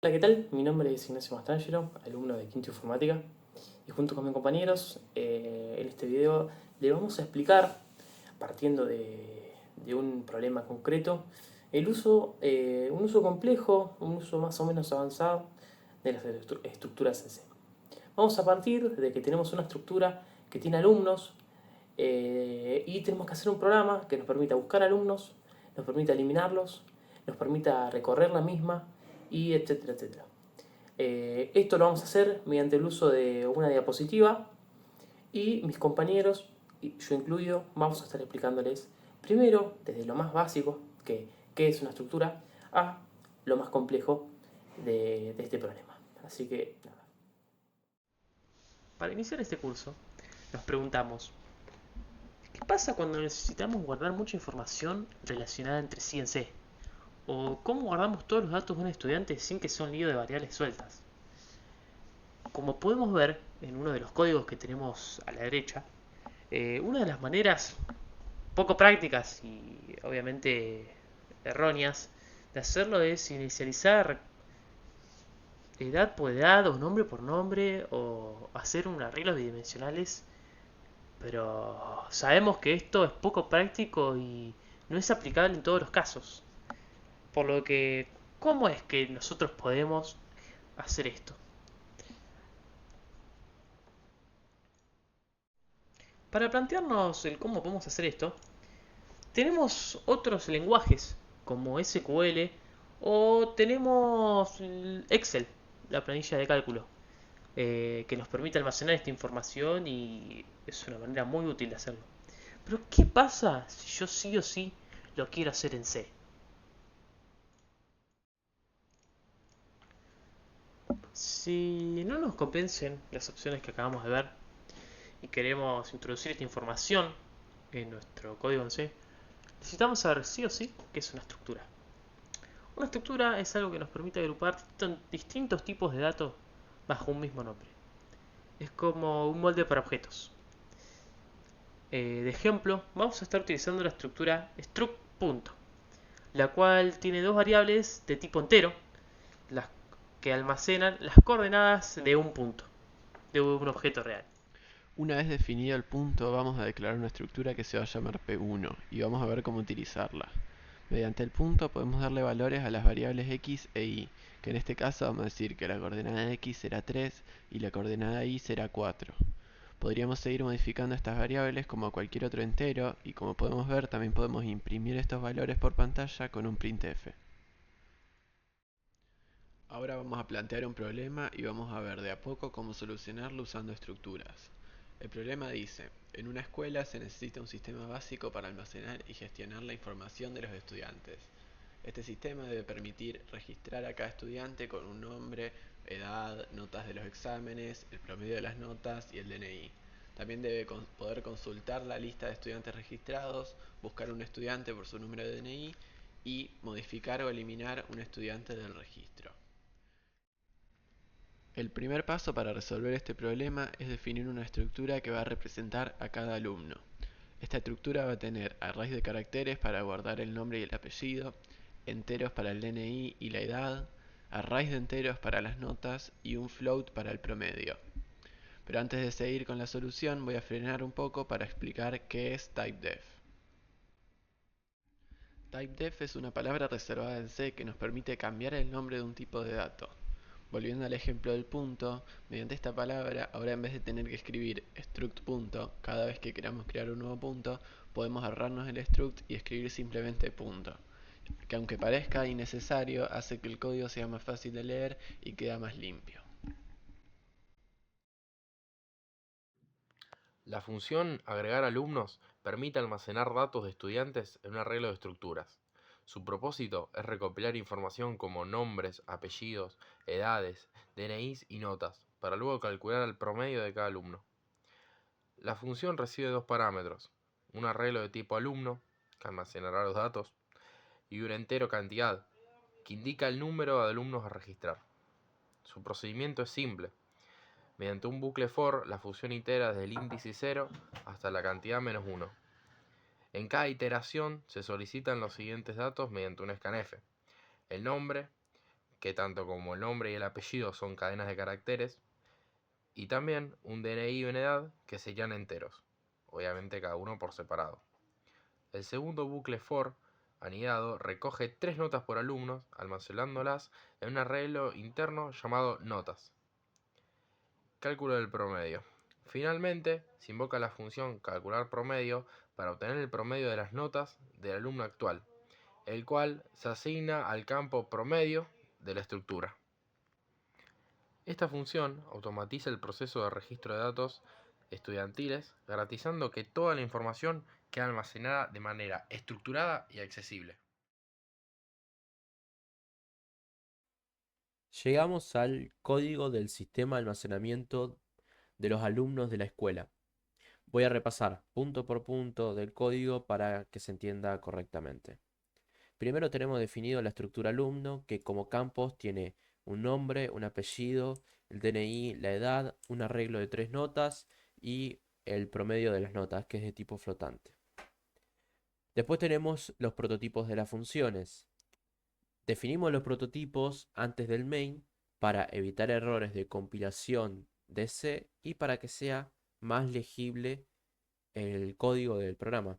Hola, ¿qué tal? Mi nombre es Ignacio Mastrangelo, alumno de Quinto Informática, y junto con mis compañeros en este video le vamos a explicar, partiendo de un problema concreto, un uso complejo, un uso más o menos avanzado de las estructuras en C. Vamos a partir de que tenemos una estructura que tiene alumnos y tenemos que hacer un programa que nos permita buscar alumnos, nos permita eliminarlos, nos permita recorrer la misma y etcétera, etcétera. Esto lo vamos a hacer mediante el uso de una diapositiva y mis compañeros, y yo incluido, vamos a estar explicándoles primero desde lo más básico, que es una estructura, a lo más complejo de este problema. Así que nada. Para iniciar este curso, nos preguntamos, ¿qué pasa cuando necesitamos guardar mucha información relacionada entre sí en C? ¿O cómo guardamos todos los datos de un estudiante sin que sea un lío de variables sueltas? Como podemos ver en uno de los códigos que tenemos a la derecha, una de las maneras poco prácticas y obviamente erróneas de hacerlo es inicializar edad por edad o nombre por nombre o hacer un arreglo bidimensionales, pero sabemos que esto es poco práctico y no es aplicable en todos los casos. Por lo que, ¿cómo es que nosotros podemos hacer esto? Para plantearnos el cómo podemos hacer esto, tenemos otros lenguajes como SQL o tenemos Excel, la planilla de cálculo, que nos permite almacenar esta información y es una manera muy útil de hacerlo. Pero ¿qué pasa si yo sí o sí lo quiero hacer en C? Si no nos convencen las opciones que acabamos de ver y queremos introducir esta información en nuestro código en C, necesitamos saber sí o sí qué es una estructura. Una estructura es algo que nos permite agrupar distintos tipos de datos bajo un mismo nombre. Es como un molde para objetos. De ejemplo, vamos a estar utilizando la estructura struct. La cual tiene dos variables de tipo entero, las que almacenan las coordenadas de un punto, de un objeto real. Una vez definido el punto, vamos a declarar una estructura que se va a llamar P1 y vamos a ver cómo utilizarla. Mediante el punto podemos darle valores a las variables x e y, que en este caso vamos a decir que la coordenada x será 3 y la coordenada y será 4. Podríamos seguir modificando estas variables como cualquier otro entero y como podemos ver también podemos imprimir estos valores por pantalla con un printf. Ahora vamos a plantear un problema y vamos a ver de a poco cómo solucionarlo usando estructuras. El problema dice, en una escuela se necesita un sistema básico para almacenar y gestionar la información de los estudiantes. Este sistema debe permitir registrar a cada estudiante con un nombre, edad, notas de los exámenes, el promedio de las notas y el DNI. También debe poder consultar la lista de estudiantes registrados, buscar un estudiante por su número de DNI y modificar o eliminar un estudiante del registro. El primer paso para resolver este problema es definir una estructura que va a representar a cada alumno. Esta estructura va a tener arrays de caracteres para guardar el nombre y el apellido, enteros para el DNI y la edad, arrays de enteros para las notas y un float para el promedio. Pero antes de seguir con la solución voy a frenar un poco para explicar qué es typedef. Typedef es una palabra reservada en C que nos permite cambiar el nombre de un tipo de dato. Volviendo al ejemplo del punto, mediante esta palabra, ahora en vez de tener que escribir struct punto cada vez que queramos crear un nuevo punto, podemos ahorrarnos el struct y escribir simplemente punto, que aunque parezca innecesario, hace que el código sea más fácil de leer y queda más limpio. La función agregar alumnos permite almacenar datos de estudiantes en un arreglo de estructuras. Su propósito es recopilar información como nombres, apellidos, edades, DNIs y notas, para luego calcular el promedio de cada alumno. La función recibe dos parámetros, un arreglo de tipo alumno, que almacenará los datos, y un entero cantidad, que indica el número de alumnos a registrar. Su procedimiento es simple. Mediante un bucle for, la función itera desde el índice 0 hasta la cantidad menos 1. En cada iteración se solicitan los siguientes datos mediante un scanf: el nombre, que tanto como el nombre y el apellido son cadenas de caracteres, y también un DNI y una edad que serían enteros, obviamente cada uno por separado. El segundo bucle for anidado recoge 3 notas por alumno, almacenándolas en un arreglo interno llamado notas. Cálculo del promedio. Finalmente, se invoca la función calcular promedio para obtener el promedio de las notas del alumno actual, el cual se asigna al campo promedio de la estructura. Esta función automatiza el proceso de registro de datos estudiantiles, garantizando que toda la información quede almacenada de manera estructurada y accesible. Llegamos al código del sistema de almacenamiento de los alumnos de la escuela. Voy a repasar punto por punto del código para que se entienda correctamente. Primero tenemos definido la estructura alumno, que como campos tiene un nombre, un apellido, el DNI, la edad, un arreglo de 3 notas y el promedio de las notas, que es de tipo flotante. Después tenemos los prototipos de las funciones. Definimos los prototipos antes del main para evitar errores de compilación de C y para que sea más legible el código del programa.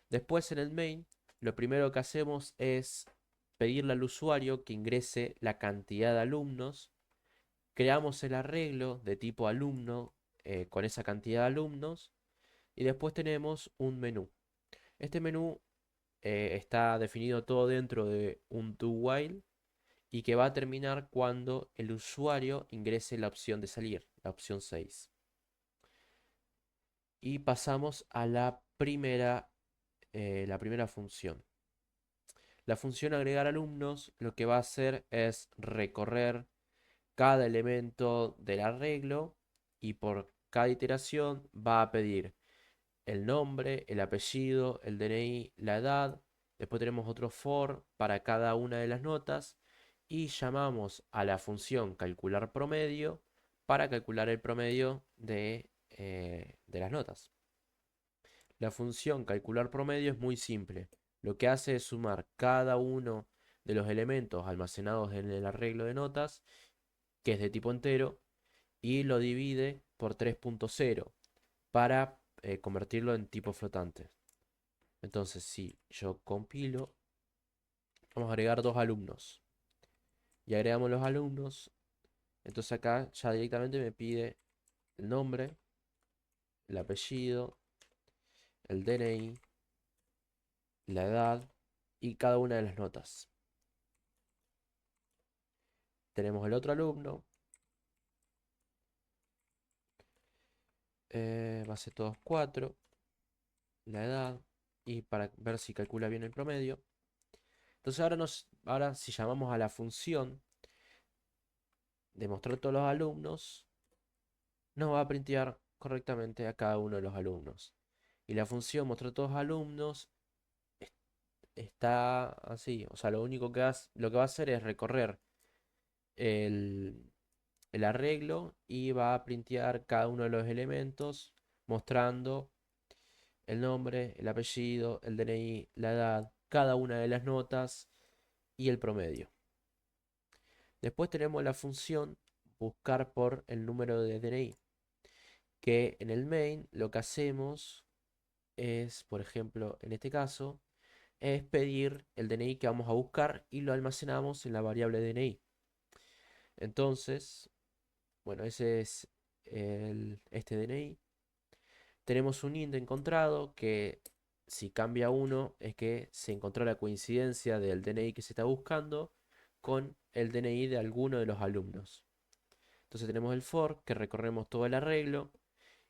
Después en el main, lo primero que hacemos es pedirle al usuario que ingrese la cantidad de alumnos. Creamos el arreglo de tipo alumno con esa cantidad de alumnos y después tenemos un menú. Este menú está definido todo dentro de un do while y que va a terminar cuando el usuario ingrese la opción de salir, la opción 6. Y pasamos a la primera función. La función agregar alumnos lo que va a hacer es recorrer cada elemento del arreglo y por cada iteración va a pedir el nombre, el apellido, el DNI, la edad. Después tenemos otro for para cada una de las notas y llamamos a la función calcular promedio para calcular el promedio de las notas. La función calcular promedio es muy simple. Lo que hace es sumar cada uno de los elementos almacenados en el arreglo de notas, que es de tipo entero, y lo divide por 3.0 para convertirlo en tipo flotante. Entonces, si yo compilo, vamos a agregar 2 alumnos. Y agregamos los alumnos. Entonces acá ya directamente me pide el nombre, el apellido, el DNI, la edad y cada una de las notas. Tenemos el otro alumno. Base todos 4. La edad. Y para ver si calcula bien el promedio. Entonces ahora si llamamos a la función de mostrar todos los alumnos, nos va a printear correctamente a cada uno de los alumnos. Y la función mostrar todos los alumnos está así. O sea, lo único lo que va a hacer es recorrer el, el arreglo y va a printear cada uno de los elementos mostrando el nombre, el apellido, el DNI, la edad, cada una de las notas y el promedio. Después tenemos la función buscar por el número de DNI, que en el main lo que hacemos es, por ejemplo, en este caso, es pedir el DNI que vamos a buscar y lo almacenamos en la variable DNI. Entonces, bueno, ese es este DNI. Tenemos un int encontrado que si cambia 1 es que se encontró la coincidencia del DNI que se está buscando con el DNI de alguno de los alumnos. Entonces tenemos el for que recorremos todo el arreglo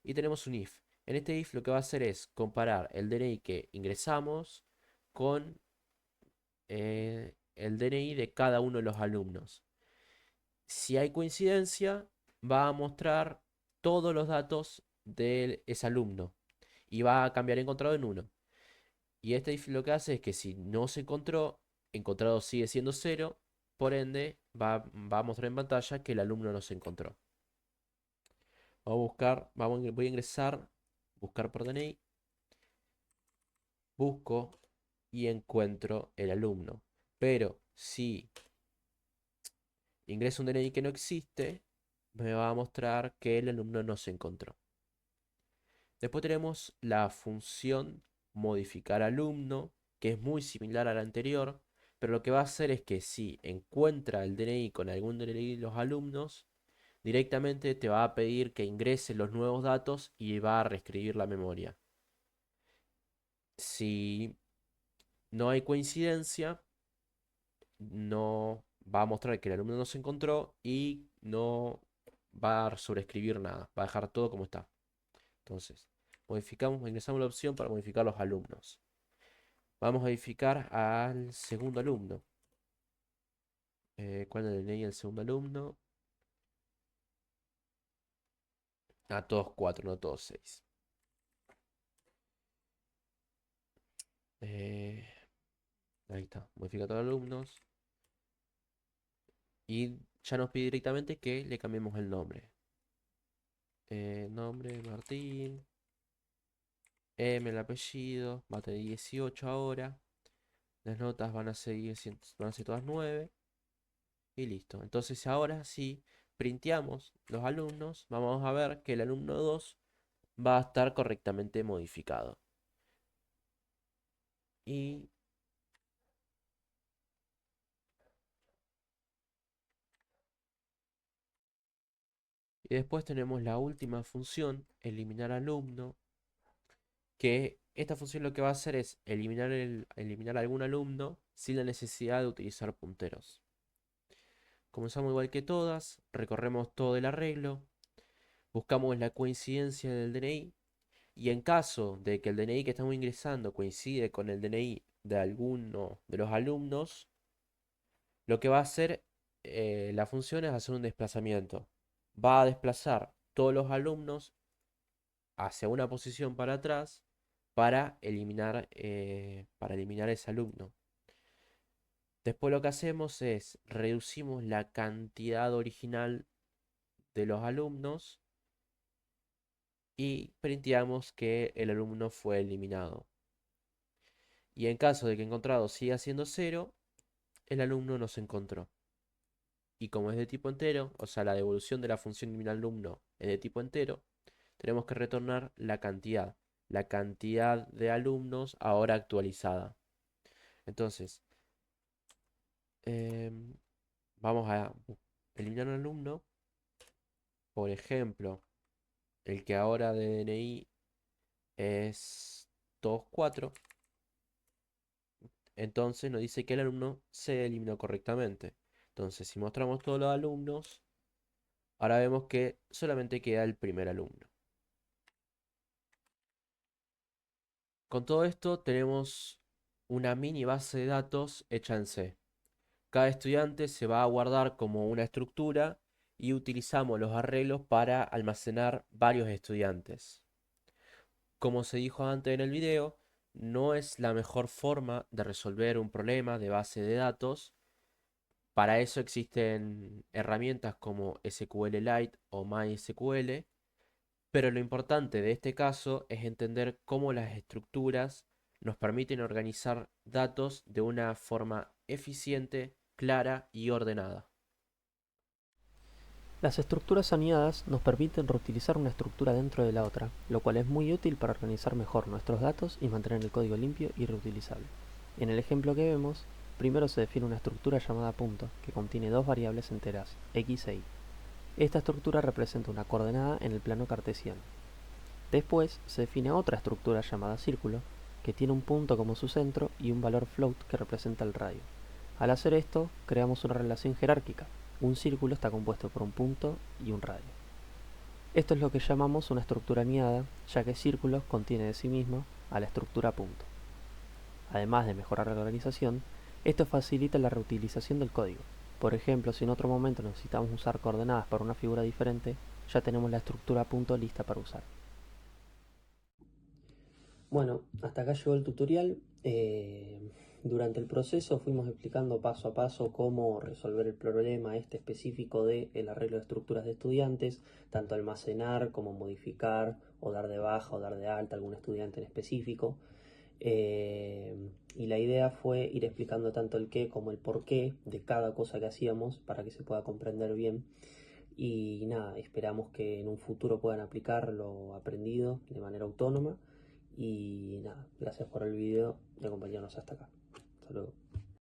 y tenemos un if. En este if lo que va a hacer es comparar el DNI que ingresamos con el DNI de cada uno de los alumnos. Si hay coincidencia, va a mostrar todos los datos de ese alumno y va a cambiar encontrado en 1. Y este if lo que hace es que si no se encontró, encontrado sigue siendo 0, por ende va a mostrar en pantalla que el alumno no se encontró. Voy a ingresar, buscar por DNI, busco y encuentro el alumno. Pero si ingreso un DNI que no existe, me va a mostrar que el alumno no se encontró. Después tenemos la función modificar alumno, que es muy similar a la anterior, pero lo que va a hacer es que si encuentra el DNI con algún DNI de los alumnos, directamente te va a pedir que ingreses los nuevos datos y va a reescribir la memoria. Si no hay coincidencia, no va a mostrar que el alumno no se encontró y no va a sobreescribir nada, va a dejar todo como está. Entonces, ingresamos la opción para modificar los alumnos. Vamos a modificar al segundo alumno. ¿Cuál es el DNI del segundo alumno? A todos 4, no todos 6. Ahí está, modifica todos los alumnos. Y ya nos pide directamente que le cambiemos el nombre. Nombre Martín. M el apellido. Va a tener 18 ahora. Las notas van a ser todas 9. Y listo. Entonces ahora si printeamos los alumnos, vamos a ver que el alumno 2 va a estar correctamente modificado. Y después tenemos la última función, eliminar alumno, que esta función lo que va a hacer es eliminar algún alumno sin la necesidad de utilizar punteros. Comenzamos igual que todas, recorremos todo el arreglo, buscamos la coincidencia del DNI y en caso de que el DNI que estamos ingresando coincide con el DNI de alguno de los alumnos, lo que va a hacer la función es hacer un desplazamiento. Va a desplazar todos los alumnos hacia una posición para atrás para eliminar ese alumno. Después lo que hacemos es reducimos la cantidad original de los alumnos y printeamos que el alumno fue eliminado. Y en caso de que encontrado siga siendo 0, el alumno no se encontró. Y como es de tipo entero, o sea, la devolución de la función eliminar alumno es de tipo entero, tenemos que retornar la cantidad de alumnos ahora actualizada. Entonces, vamos a eliminar un alumno. Por ejemplo, el que ahora de DNI es 24. Entonces nos dice que el alumno se eliminó correctamente. Entonces, si mostramos todos los alumnos, ahora vemos que solamente queda el primer alumno. Con todo esto tenemos una mini base de datos hecha en C. Cada estudiante se va a guardar como una estructura y utilizamos los arreglos para almacenar varios estudiantes. Como se dijo antes en el video, no es la mejor forma de resolver un problema de base de datos. Para eso existen herramientas como SQLite o MySQL, pero lo importante de este caso es entender cómo las estructuras nos permiten organizar datos de una forma eficiente, clara y ordenada. Las estructuras anidadas nos permiten reutilizar una estructura dentro de la otra, lo cual es muy útil para organizar mejor nuestros datos y mantener el código limpio y reutilizable. En el ejemplo que vemos, primero se define una estructura llamada punto, que contiene dos variables enteras, x e y. Esta estructura representa una coordenada en el plano cartesiano. Después se define otra estructura llamada círculo, que tiene un punto como su centro y un valor float que representa el radio. Al hacer esto, creamos una relación jerárquica. Un círculo está compuesto por un punto y un radio. Esto es lo que llamamos una estructura aniada, ya que círculo contiene de sí mismo a la estructura punto. Además de mejorar la organización, esto facilita la reutilización del código. Por ejemplo, si en otro momento necesitamos usar coordenadas para una figura diferente, ya tenemos la estructura punto lista para usar. Bueno, hasta acá llegó el tutorial. Durante el proceso fuimos explicando paso a paso cómo resolver el problema específico del arreglo de estructuras de estudiantes, tanto almacenar como modificar o dar de baja o dar de alta a algún estudiante en específico. Y la idea fue ir explicando tanto el qué como el por qué de cada cosa que hacíamos para que se pueda comprender bien. Y nada, esperamos que en un futuro puedan aplicar lo aprendido de manera autónoma. Y nada, gracias por el video y acompañarnos hasta acá. Hasta luego.